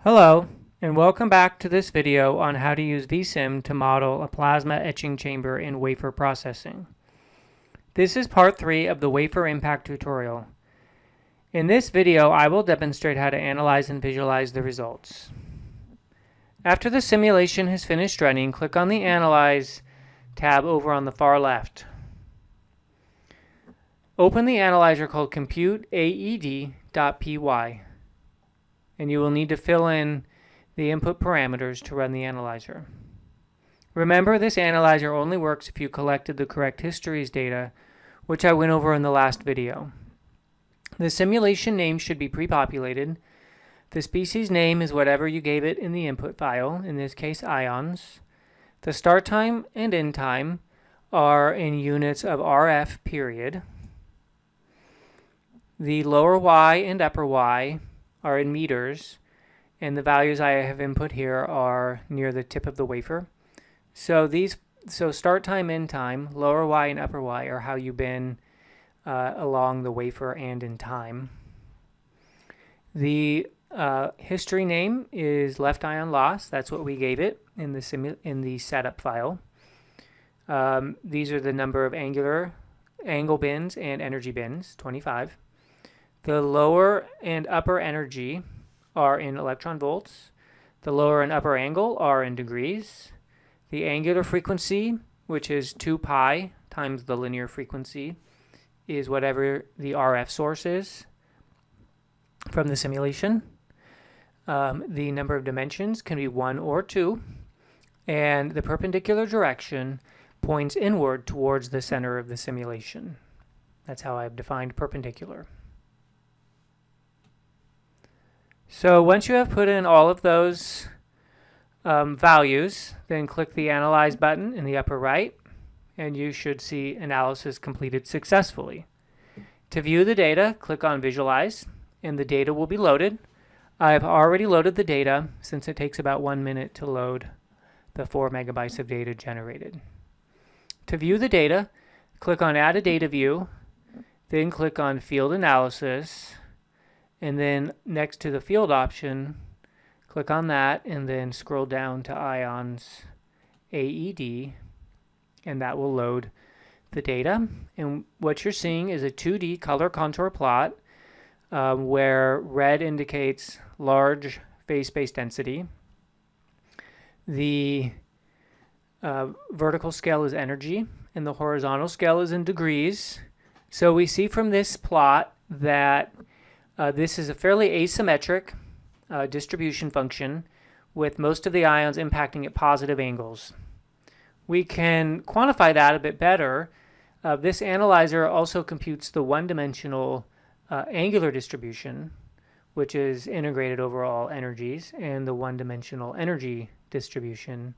Hello, and welcome back to this video on how to use VSim to model a plasma etching chamber in wafer processing. This is part 3 of the wafer impact tutorial. In this video, I will demonstrate how to analyze and visualize the results. After the simulation has finished running, click on the Analyze tab over on the far left. Open the analyzer called computeaed.py. And you will need to fill in the input parameters to run the analyzer. Remember, this analyzer only works if you collected the correct histories data, which I went over in the last video. The simulation name should be pre-populated. The species name is whatever you gave it in the input file, in this case ions. The start time and end time are in units of RF period. The lower Y and upper Y are in meters, and the values I have input here are near the tip of the wafer. So start time, end time, lower Y and upper Y are how you've been along the wafer and in time. The history name is left ion loss. That's what we gave it in the setup file. These are the number of angle bins and energy bins, 25. The lower and upper energy are in electron volts. The lower and upper angle are in degrees. The angular frequency, which is 2 pi times the linear frequency, is whatever the RF source is from the simulation. The number of dimensions can be 1 or 2. And the perpendicular direction points inward towards the center of the simulation. That's how I've defined perpendicular. So once you have put in all of those values, then click the Analyze button in the upper right, and you should see analysis completed successfully. To view the data, click on Visualize, and the data will be loaded. I've already loaded the data since it takes about 1 minute to load the 4 megabytes of data generated. To view the data, click on Add a Data View, then click on Field Analysis, and then next to the field option, click on that and then scroll down to ions AED, and that will load the data. And what you're seeing is a 2D color contour plot where red indicates large phase space density. The vertical scale is energy and the horizontal scale is in degrees. So we see from this plot that this is a fairly asymmetric distribution function with most of the ions impacting at positive angles. We can quantify that a bit better. This analyzer also computes the one-dimensional angular distribution, which is integrated over all energies, and the one-dimensional energy distribution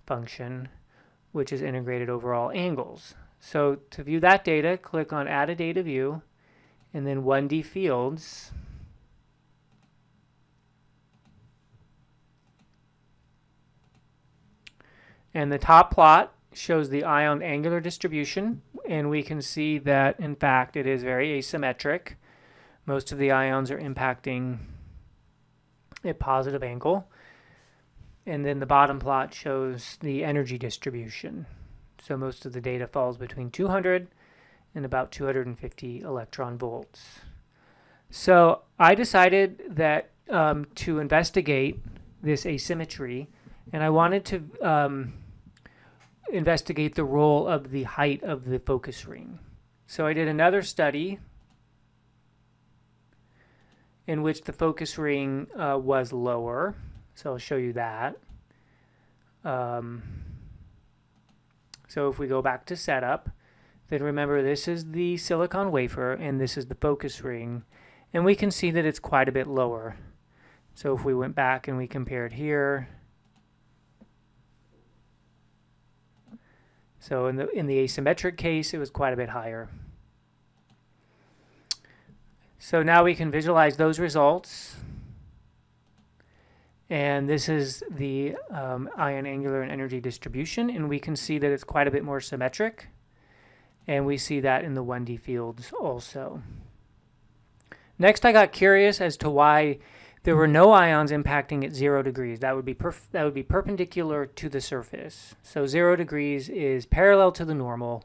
function, which is integrated over all angles. So to view that data, click on Add a Data View, and then 1D fields. And the top plot shows the ion angular distribution, and we can see that in fact it is very asymmetric. Most of the ions are impacting at positive angle. And then the bottom plot shows the energy distribution. So most of the data falls between 200 and about 250 electron volts. So I decided that to investigate this asymmetry, and I wanted to investigate the role of the height of the focus ring. So I did another study in which the focus ring was lower. So I'll show you that. So if we go back to setup, then remember this is the silicon wafer and this is the focus ring, and we can see that it's quite a bit lower. So if we went back and we compared here, so in the asymmetric case it was quite a bit higher. So now we can visualize those results, and this is the ion angular and energy distribution, and we can see that it's quite a bit more symmetric. And we see that in the 1D fields also. Next, I got curious as to why there were no ions impacting at 0 degrees. That would be perpendicular to the surface. So 0 degrees is parallel to the normal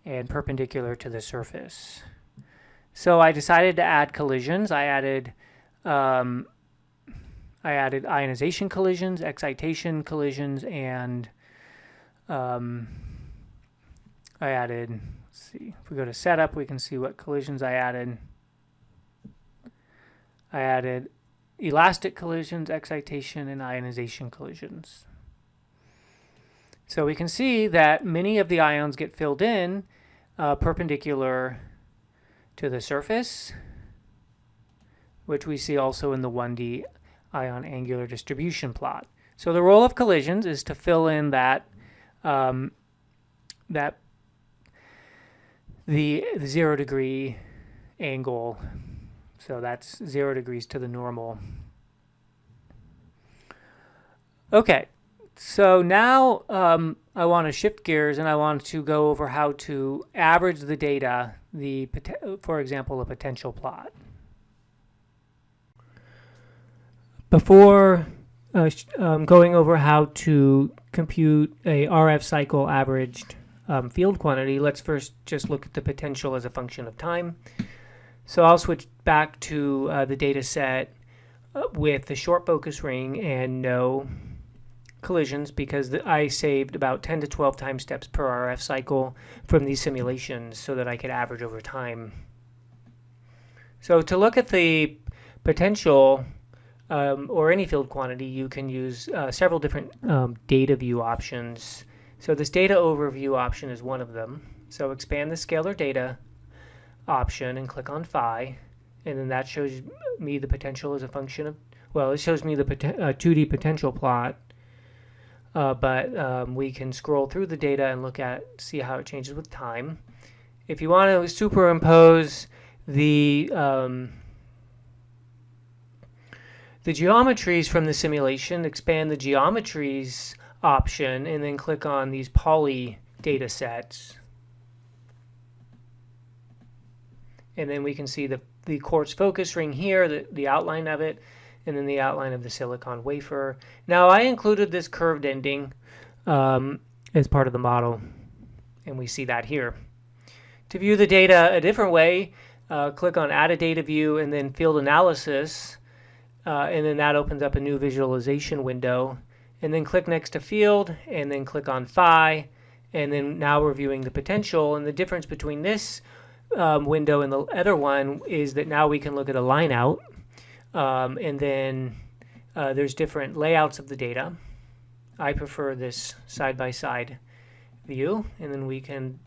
and perpendicular to the surface. So I decided to add collisions. I added ionization collisions, excitation collisions, and I added, let's see, if we go to setup, we can see what collisions I added. I added elastic collisions, excitation, and ionization collisions. So we can see that many of the ions get filled in perpendicular to the surface, which we see also in the 1D ion angular distribution plot. So the role of collisions is to fill in the 0 degree angle. So that's 0 degrees to the normal. Okay, so now I want to shift gears and I want to go over how to average the data, for example, a potential plot. Before going over how to compute a RF cycle averaged field quantity, let's first just look at the potential as a function of time. So I'll switch back to the data set with the short focus ring and no collisions, because I saved about 10 to 12 time steps per RF cycle from these simulations so that I could average over time. So to look at the potential or any field quantity, you can use several different data view options. So this data overview option is one of them. So expand the scalar data option and click on phi, and then that shows me the potential as a function of, well, it shows me the 2D potential plot, but we can scroll through the data and see how it changes with time. If you want to superimpose the geometries from the simulation, expand the geometries option and then click on these poly data sets. And then we can see the quartz focus ring here, the outline of it, and then the outline of the silicon wafer. Now I included this curved ending as part of the model, and we see that here. To view the data a different way, click on Add a Data View and then Field Analysis, and then that opens up a new visualization window. And then click next to Field, and then click on Phi, and then now we're viewing the potential. And the difference between this window and the other one is that now we can look at a line out, and then there's different layouts of the data. I prefer this side-by-side view, and then we can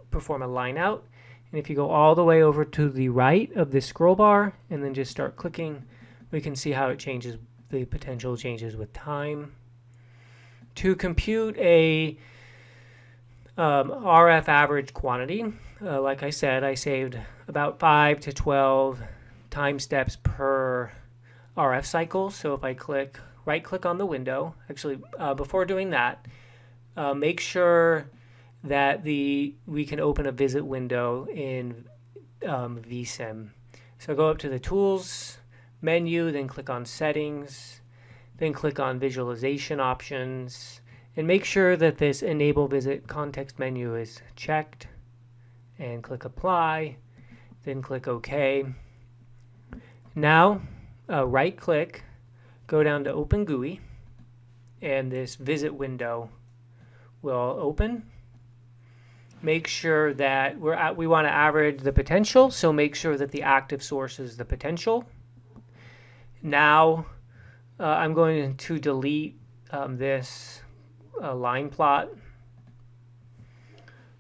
perform a line out. And if you go all the way over to the right of this scroll bar and then just start clicking, we can see how it changes, the potential changes with time. To compute a RF average quantity, like I said, I saved about 5 to 12 time steps per RF cycle. So if I right click on the window, actually before doing that, make sure that we can open a visit window in VSim. So go up to the Tools menu, then click on Settings, then click on Visualization Options, and make sure that this Enable Visit Context menu is checked, and click Apply, then click OK. Now, right click, go down to Open GUI, and this visit window will open. Make sure that we want to average the potential, so make sure that the active source is the potential. Now, I'm going to delete this line plot.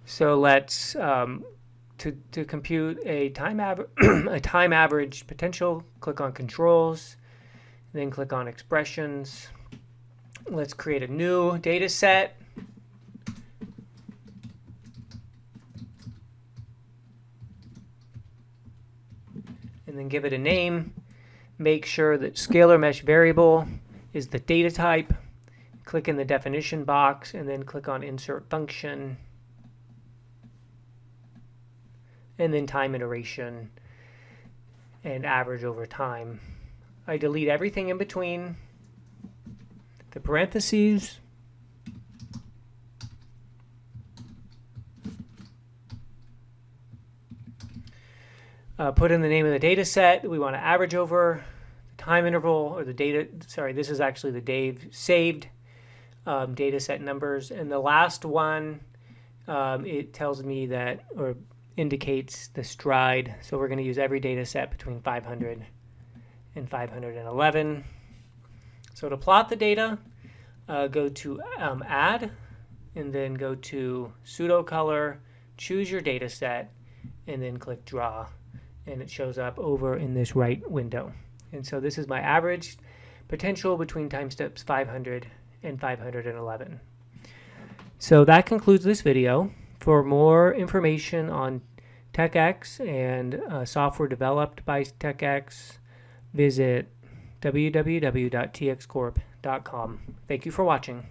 So let's to compute a time average potential, click on Controls, then click on Expressions. Let's create a new data set. And then give it a name. Make sure that scalar mesh variable is the data type. Click in the definition box and then click on Insert Function. And then time iteration and average over time. I delete everything in between the parentheses. Put in the name of the data set that we want to average over, the time interval, or the data, sorry, this is actually the saved data set numbers. And the last one, it tells me that, or indicates the stride. So we're going to use every data set between 500 and 511. So to plot the data, go to Add, and then go to Pseudo Color, choose your data set, and then click Draw. And it shows up over in this right window. And so this is my average potential between time steps 500 and 511. So that concludes this video. For more information on TechX and software developed by TechX, visit www.txcorp.com. Thank you for watching.